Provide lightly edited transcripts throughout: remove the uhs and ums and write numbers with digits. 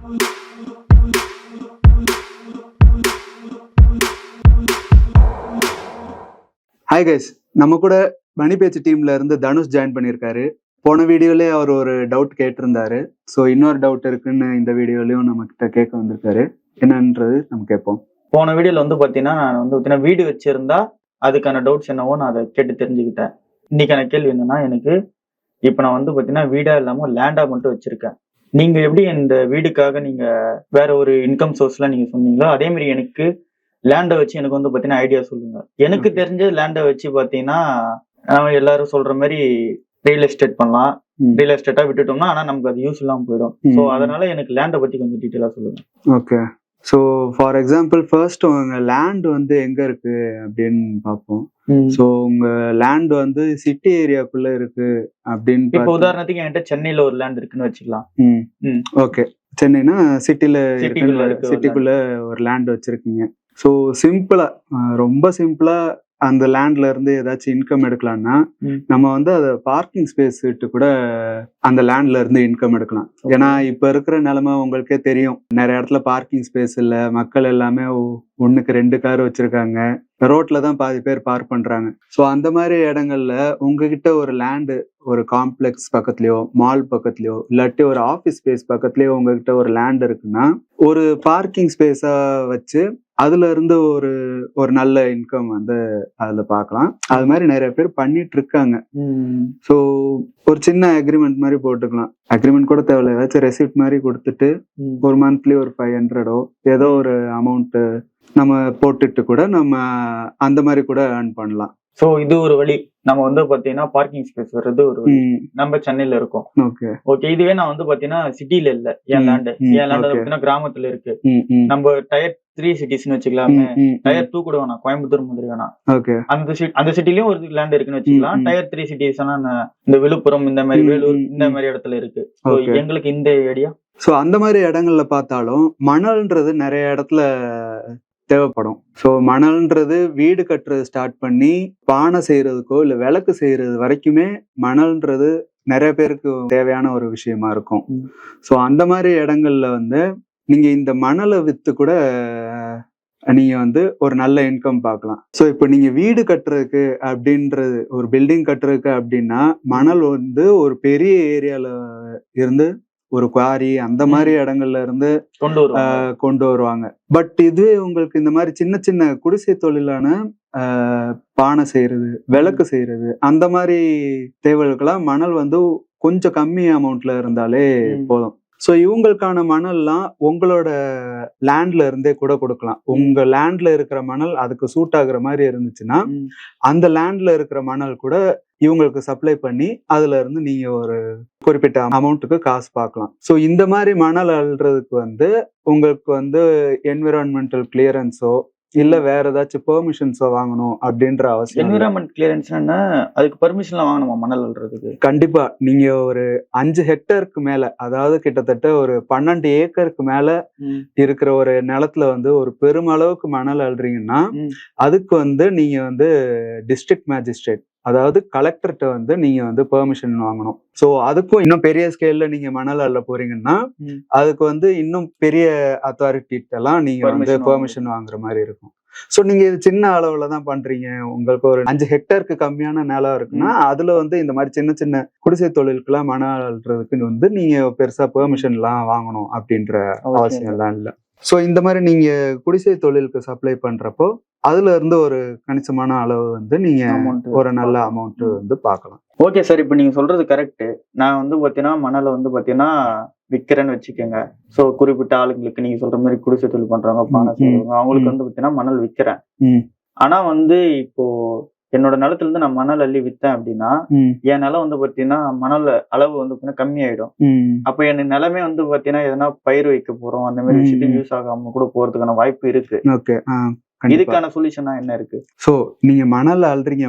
Hi guys, நம்ம கூட மணி பேச்சு டீம்ல இருந்து தனுஷ் ஜாயின் பண்ணியிருக்காரு. போன வீடியோலயே அவர் ஒரு டவுட் கேட்டிருந்தாரு. ஸோ இன்னொரு டவுட் இருக்குன்னு இந்த வீடியோலயும் நம்ம கிட்ட கேட்க வந்திருக்காரு. என்னன்றது நம்ம கேட்போம். போன வீடியோல வந்து பாத்தீங்கன்னா நான் வந்து பாத்தீங்கன்னா வீடு வச்சிருந்தா அதுக்கான டவுட்ஸ் என்னவோ நான் அதை கேட்டு தெரிஞ்சுக்கிட்டேன். இன்னைக்கான கேள்வி என்னன்னா, எனக்கு இப்ப நான் வந்து பாத்தீங்கன்னா வீடா இல்லாம லேண்டா மட்டும் வச்சிருக்கேன். நீங்க எப்படி இந்த வீடுக்காக நீங்க வேற ஒரு இன்கம் சோர்ஸ்லாம் நீங்க சொன்னீங்களோ அதே மாதிரி எனக்கு லேண்டை வச்சு எனக்கு வந்து பாத்தீங்கன்னா ஐடியா சொல்லுங்க. எனக்கு தெரிஞ்ச லேண்டை வச்சு பாத்தீங்கன்னா எல்லாரும் சொல்ற மாதிரி ரியல் எஸ்டேட் பண்ணலாம். ரியல் எஸ்டேட்டா விட்டுட்டோம்னா ஆனா நமக்கு அது யூஸ் இல்லாம போயிடும். ஸோ அதனால எனக்கு லேண்டை பத்தி கொஞ்சம் டீட்டெயிலா சொல்லுங்க. Okay, so for example first உங்க லேண்ட் வந்து எங்க இருக்கு அப்படின்னு பார்ப்போம். ஸோ உங்க லேண்ட் வந்து சிட்டி ஏரியாக்குள்ள இருக்கு அப்படின்னு இப்போ உதாரணத்துக்கு என்கிட்ட சென்னையில ஒரு லேண்ட் இருக்குன்னு வச்சுக்கலாம். ஓகே, சென்னைனா சிட்டிக்குள்ள ஒரு லேண்ட் வச்சிருக்கீங்க. ஸோ சிம்பிளா, ரொம்ப சிம்பிளா அந்த லேண்ட்ல இருந்து ஏதாச்சும் இன்கம் எடுக்கலாம்னா நம்ம வந்து அதை பார்க்கிங் ஸ்பேஸ் விட்டு கூட அந்த லேண்ட்ல இருந்து இன்கம் எடுக்கலாம். ஏன்னா இப்ப இருக்கிற நிலைமை உங்களுக்கே தெரியும், நிறைய இடத்துல பார்க்கிங் ஸ்பேஸ் இல்ல, மக்கள் எல்லாமே 1-2 கார் வச்சிருக்காங்க, ரோட்ல தான் பாதி பேர் பார்க் பண்றாங்க. ஸோ அந்த மாதிரி இடங்கள்ல உங்ககிட்ட ஒரு லேண்டு, ஒரு காம்ப்ளெக்ஸ் பக்கத்துலயோ மால் பக்கத்துலயோ இல்லாட்டி ஒரு ஆஃபீஸ் ஸ்பேஸ் பக்கத்துலயோ உங்ககிட்ட ஒரு லேண்ட் இருக்குன்னா ஒரு பார்க்கிங் ஸ்பேஸா வச்சு அதுல இருந்து ஒரு நல்ல இன்கம் வந்து அதுல பார்க்கலாம். அது மாதிரி நிறைய பேர் பண்ணிட்டு இருக்காங்க. ஸோ ஒரு சின்ன அக்ரிமெண்ட் மாதிரி போட்டுக்கலாம். அக்ரிமெண்ட் கூட தேவையில்ல, ஏதாச்சும் ரெசிப்ட் மாதிரி கொடுத்துட்டு ஒரு மந்த்லி ஒரு 500 ஏதோ ஒரு அமௌண்ட் நம்ம போட்டுட்டு கூட நம்ம அந்த மாதிரி கூட ஏர்ன் பண்ணலாம். சோ இது ஒரு வழி. நம்ம வந்து பாத்தீங்கன்னா பார்க்கிங் ஸ்பேஸ் வர்றது ஒரு வழி. நம்ம சென்னையில இருக்கோம். ஓகே, இதுவே நான் வந்து பாத்தீங்கன்னா சிட்டில இல்ல, என் லேண்ட் பாத்தீங்கன்னா கிராமத்துல இருக்கு. நம்ம டயர் 3 சிட்டிஸ்னு வச்சுக்கலாமே. டயர் 2 கூட வேணாம், கோயம்புத்தூர் மாதிரி வேணாம். அந்த சிட்டிலயும் ஒரு லேண்ட் இருக்குன்னு வச்சுக்கலாம். டயர் 3 சிட்டிஸ் இந்த விழுப்புரம், இந்த மாதிரி வேலூர், இந்த மாதிரி இடத்துல இருக்கு. எங்களுக்கு இந்த ஐடியா. சோ அந்த மாதிரி இடங்கள்ல பார்த்தாலும் மணல்ன்றது நிறைய இடத்துல தேவைப்படும். ஸோ மணல்ன்றது வீடு கட்டுறது ஸ்டார்ட் பண்ணி பானை செய்யறதுக்கோ இல்லை விளக்கு செய்யறது வரைக்குமே மணல்ன்றது நிறைய பேருக்கு தேவையான ஒரு விஷயமா இருக்கும். ஸோ அந்த மாதிரி இடங்கள்ல வந்து நீங்க இந்த மணலை வித்து கூட நீங்க வந்து ஒரு நல்ல இன்கம் பார்க்கலாம். ஸோ இப்போ நீங்க வீடு கட்டுறதுக்கு அப்படின்றது, ஒரு பில்டிங் கட்டுறதுக்கு அப்படின்னா மணல் வந்து ஒரு பெரிய ஏரியால இருந்து ஒரு குவாரி அந்த மாதிரி இடங்கள்ல இருந்து கொண்டு வருவாங்க. பட் இதுவே உங்களுக்கு இந்த மாதிரி சின்ன சின்ன குடிசை தொழிலான பானை செய்யறது, விளக்கு செய்யறது, அந்த மாதிரி தேவைகளுக்கெல்லாம் மணல் வந்து கொஞ்சம் கம்மி அமௌண்ட்ல இருந்தாலே போதும். ஸோ இவங்களுக்கான மணல்லாம் உங்களோட லேண்ட்ல இருந்தே கூட கொடுக்கலாம். உங்க லேண்ட்ல இருக்கிற மணல் அதுக்கு சூட் ஆகுற மாதிரி இருந்துச்சுன்னா அந்த லேண்ட்ல இருக்கிற மணல் கூட இவங்களுக்கு சப்ளை பண்ணி அதுல இருந்து நீங்க ஒரு குறிப்பிட்ட அமௌண்ட்டுக்கு காசு பார்க்கலாம். ஸோ இந்த மாதிரி மணல் அள்ளுறதுக்கு வந்து உங்களுக்கு வந்து என்விரான்மெண்டல் கிளியரன்ஸோ இல்ல வேற ஏதாச்சும் பெர்மிஷன்ஸோ வாங்கணும் அப்படின்ற அவசியம். என்விரான்மெண்ட் கிளியரன்ஸ்னா அதுக்கு பெர்மிஷன்லாம் வாங்கணுமா மணல் அள்ளுறதுக்கு? கண்டிப்பா. நீங்க ஒரு 5 ஹெக்டருக்கு மேல, அதாவது கிட்டத்தட்ட ஒரு 12 ஏக்கருக்கு மேல இருக்கிற ஒரு நிலத்துல வந்து ஒரு பெருமளவுக்கு மணல் அள்ளுறீங்கன்னா அதுக்கு வந்து நீங்க வந்து டிஸ்ட்ரிக்ட் மேஜிஸ்ட்ரேட், அதாவது கலெக்டர்கிட்ட வந்து நீங்க வந்து பெர்மிஷன் வாங்கணும். ஸோ அதுக்கும் இன்னும் பெரிய ஸ்கேல்ல நீங்க மணல் அள்ள போறீங்கன்னா அதுக்கு வந்து இன்னும் பெரிய அத்தாரிட்டிட்ட எல்லாம் நீங்க வந்து பெர்மிஷன் வாங்குற மாதிரி இருக்கும். ஸோ நீங்க இது சின்ன அளவுல தான் பண்றீங்க, உங்களுக்கு ஒரு 5 ஹெக்டருக்கு கம்மியான நிலம் இருக்குன்னா அதுல வந்து இந்த மாதிரி சின்ன சின்ன குடிசை தொழிலுக்குலாம் மணல் அள்ளுறதுக்கு வந்து நீங்க பெருசா பெர்மிஷன் எல்லாம் வாங்கணும் அப்படின்ற அவசியம் எல்லாம் இல்லை. ஸோ இந்த மாதிரி நீங்க குடிசை தொழிலுக்கு சப்ளை பண்றப்போ அதுல இருந்து ஒரு கணிசமான அளவு வந்து நீங்க ஒரு நல்ல அமௌண்ட் வந்து பார்க்கலாம். ஓகே சார், இப்போ நீங்க சொல்றது கரெக்ட். நான் வந்து பாத்தீங்கன்னா மணலை வந்து பாத்தீங்கன்னா விற்கிறேன்னு வச்சுக்கோங்க. ஸோ குறிப்பிட்ட ஆளுங்களுக்கு நீங்க சொல்ற மாதிரி குடிசை தொழில் பண்றவங்க, பானை செய்யறவங்க, அவங்களுக்கு வந்து பாத்தீங்கன்னா மணல் விற்கிறேன். ஆனா வந்து இப்போ என்னோட நிலத்துல இருந்து நான் மணல் அள்ளி வித்தேன் அப்படின்னா என் நிலம் வந்து பாத்தீங்கன்னா மணல் அளவு வந்து பாத்தீங்கன்னா கம்மியாயிடும். அப்ப என் நிலமே வந்து பாத்தீங்கன்னா எதனா பயிர் வைக்க போறோம் அந்த மாதிரி விஷயத்துக்கு யூஸ் ஆகாம கூட போறதுக்கான வாய்ப்பு இருக்கு. கண்டிப்பா. இதுக்கான சொல்யூஷனா என்ன இருக்கு? ஸோ நீங்க மணல் அள்ளுறீங்க,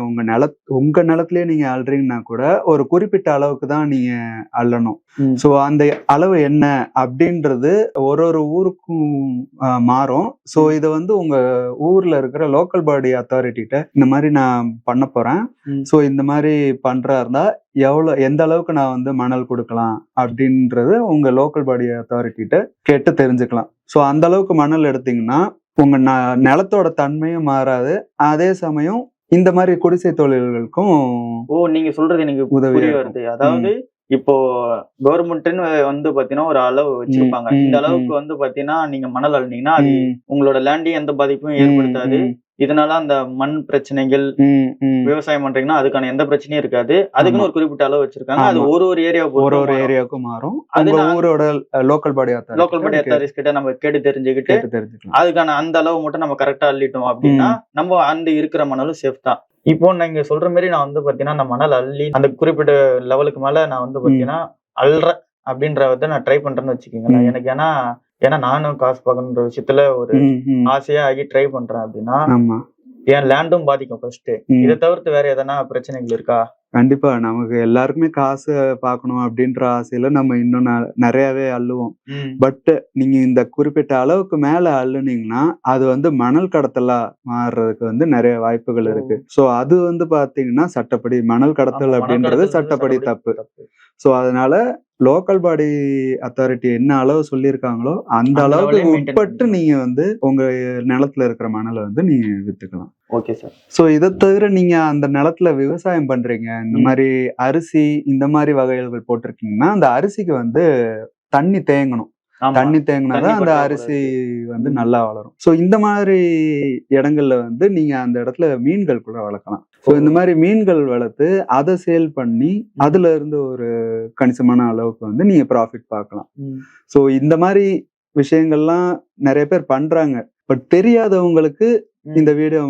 உங்க நிலத்திலேயே நீங்க அள்ளுறீங்கன்னா கூட ஒரு குறிப்பிட்ட அளவுக்கு தான் நீங்க அள்ளணும். ஸோ அந்த அளவு என்ன அப்படின்றது ஒரு ஊருக்கும் மாறும். ஸோ இதை வந்து உங்க ஊர்ல இருக்கிற லோக்கல் பாடி அத்தாரிட்டிகிட்ட இந்த மாதிரி நான் பண்ண போறேன், ஸோ இந்த மாதிரி பண்றா இருந்தா எந்த அளவுக்கு நான் வந்து மணல் கொடுக்கலாம் அப்படின்றது உங்க லோக்கல் பாடி அத்தாரிட்டிகிட்ட கேட்டு தெரிஞ்சுக்கலாம். ஸோ அந்த அளவுக்கு மணல் எடுத்தீங்கன்னா உங்க நிலத்தோட தன்மையும் மாறாது, அதே சமயம் இந்த மாதிரி குடிசை தொழில்களுக்கும் நீங்க சொல்றது எனக்கு புரிய வருது. அதாவது இப்போ கவர்மெண்ட்னு வந்து பாத்தீங்கன்னா ஒரு அளவு வச்சிருப்பாங்க. இந்த அளவுக்கு வந்து பாத்தீங்கன்னா நீங்க மணல் அள்ளினீங்கன்னா அது உங்களோட லேண்டையும் எந்த பாதிப்பும் ஏற்படுத்தாது. இதனால அந்த மண் பிரச்சனைகள், விவசாயம் பண்றீங்கன்னா அதுக்கான எந்த பிரச்சனையும் இருக்காது. அதுக்குன்னு ஒரு குறிப்பிட்ட அளவு வச்சிருக்காங்க. அது ஒரு ஏரியாவுக்கும் மாறும். ஊரோட லோக்கல் பாடி அத்தாரிட்டிஸ் கிட்ட நம்ம கேட்டு தெரிஞ்சுக்கிட்டு அதுக்கான அந்த அளவு மட்டும் நம்ம கரெக்டா அள்ளிட்டோம் அப்படின்னா நம்ம அந்த இருக்கிற மணலும் சேஃப் தான். இப்போ நீங்க சொல்ற மாதிரி நான் வந்து பாத்தீங்கன்னா அந்த மணல் அள்ளி அந்த குறிப்பிட்ட லெவலுக்கு மேல நான் வந்து பாத்தீங்கன்னா அள்ளுறேன் அப்படின்றத நான் ட்ரை பண்றேன்னு வச்சுக்கோங்களேன். எனக்கு ஏன்னா நானும் காசு பார்க்கணுன்ற விஷயத்துல ஒரு ஆசையா ஆகி ட்ரை பண்றேன் அப்படின்னா என் லேண்டும் பாதிக்கும் ஃபர்ஸ்ட். இதை தவிர்த்து வேற எதனா பிரச்சனைகள் இருக்கா? கண்டிப்பா நமக்கு எல்லாருக்குமே காசு பார்க்கணும் அப்படின்ற ஆசையில நம்ம இன்னும் நிறையவே அள்ளுவோம். பட் நீங்க இந்த குறிப்பிட்ட அளவுக்கு மேல அள்ளுனீங்கன்னா அது வந்து மணல் கடத்தலா மாறுறதுக்கு வந்து நிறைய வாய்ப்புகள் இருக்கு. சோ அது வந்து பாத்தீங்கன்னா சட்டப்படி மணல் கடத்தல் அப்படின்றது சட்டப்படி தப்பு. சோ அதனால லோக்கல் பாடி அத்தாரிட்டி என்ன அளவு சொல்லியிருக்காங்களோ அந்த அளவுக்கு உட்பட்டு நீங்க வந்து உங்க நிலத்துல இருக்கிற மணலை வந்து நீங்க வித்துக்கலாம். Okay sir. சோ இதை தவிர நீங்க அந்த நிலத்துல விவசாயம் பண்றீங்க, இந்த மாதிரி அரிசி இந்த மாதிரி வகைகள் போட்டிருக்கீங்கன்னா அந்த அரிசிக்கு வந்து தண்ணி தேங்கணும். தண்ணி தேங்கினாதான் அந்த அரிசி வந்து நல்லா வளரும். சோ இந்த மாதிரி இடங்கள்ல வந்து நீங்க அந்த இடத்துல மீன்கள் கூட வளர்க்கலாம். சோ இந்த மாதிரி மீன்கள் வளர்த்து அதை சேல் பண்ணி அதுல இருந்து ஒரு கணிசமான அளவுக்கு வந்து நீங்க ப்ராஃபிட் பார்க்கலாம். சோ இந்த மாதிரி விஷயங்கள்லாம் நிறைய பேர் பண்றாங்க. பட் தெரியாதவங்களுக்கு இந்த வீடியோ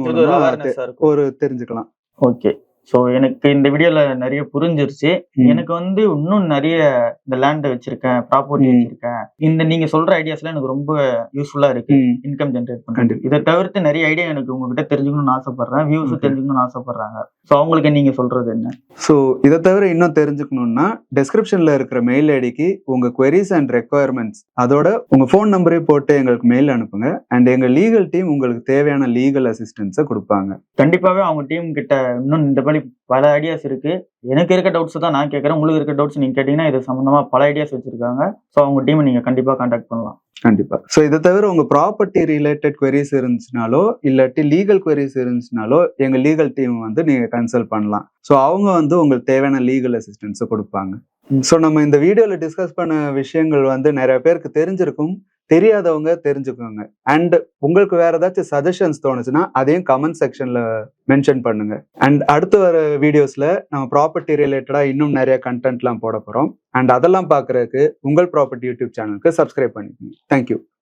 ஒரு தெரிஞ்சுக்கலாம். ஓகே. சோ எனக்கு இந்த வீடியோல நிறைய புரிஞ்சிருச்சு. எனக்கு வந்து இன்னும் நிறைய இந்த லேண்ட் வச்சிருக்கேன், ப்ராப்பர்ட்டி வச்சிருக்கேன். இந்த நீங்க சொல்ற ஐடியாஸ்லாம் எனக்கு ரொம்ப யூஸ்ஃபுல்லா இருக்கு இன்கம் ஜெனரேட் பண்றது. இதை தவிர்த்து நிறைய ஐடியா எனக்கு உங்ககிட்ட தெரிஞ்சுக்கணும்னு ஆசைப்படுறேன், வியூஸ் தெரிஞ்சுக்கணும்னு ஆசைப்படுறாங்க. சோ அவங்களுக்கு நீங்க சொல்றது என்ன? சோ இதை தவிர இன்னும் தெரிஞ்சுக்கணும்னா டிஸ்கிரிப்ஷன்ல இருக்கிற மெயில் ஐடிக்கு உங்க queries அண்ட் ரெக்குவயர்மெண்ட்ஸ் அதோட உங்க போன் நம்பரே போட்டு எங்களுக்கு மெயில் அனுப்புங்க. அண்ட் எங்க லீகல் டீம் உங்களுக்கு தேவையான லீகல் அசிஸ்டன்ஸை கொடுப்பாங்க. கண்டிப்பாவே அவங்க டீம் கிட்ட இன்னும் இந்த பல ஐடியாஸ் இருக்கு. எனக்கு இருக்க டவுட்ஸ் தான் நான் கேட்கறேன். உங்களுக்கு இருக்க டவுட்ஸ் நீங்க கேட்டீங்கன்னா இது சம்பந்தமா பல ஐடியாஸ் வச்சிருக்காங்க. சோ அவங்க டீம் நீங்க கண்டிப்பா கான்டாக்ட் பண்ணலாம். கண்டிப்பா. சோ இதை தவிர உங்க ப்ராப்பர்ட்டி ரிலேட்டட் queries இருந்துச்சுனாலோ இல்லாட்டி லீகல் queries இருந்துச்சுனாலோ எங்க லீகல் டீம் வந்து நீங்க கன்சல்ட் பண்ணலாம். சோ அவங்க வந்து உங்களுக்கு தேவையான லீகல் அசிஸ்டன்ஸை கொடுப்பாங்க. சோ நம்ம இந்த வீடியோல டிஸ்கஸ் பண்ண விஷயங்கள் வந்து நிறைய பேருக்கு தெரிஞ்சிருக்கும், தெரியாதவங்க தெரிஞ்சுக்கோங்க. அண்ட் உங்களுக்கு வேற ஏதாச்சும் சஜஷன்ஸ் தோணுச்சுன்னா அதையும் கமெண்ட் செக்ஷன்ல மென்ஷன் பண்ணுங்க. அண்ட் அடுத்து வர வீடியோஸ்ல நம்ம ப்ராப்பர்ட்டி ரிலேட்டடா இன்னும் நிறைய கண்டென்ட்லாம் போட போறோம். அண்ட் அதெல்லாம் பாக்குறதுக்கு உங்கள் ப்ராப்பர்ட்டி யூடியூப் சேனலுக்கு சப்ஸ்கிரைப் பண்ணிக்கோங்க. தேங்க்யூ.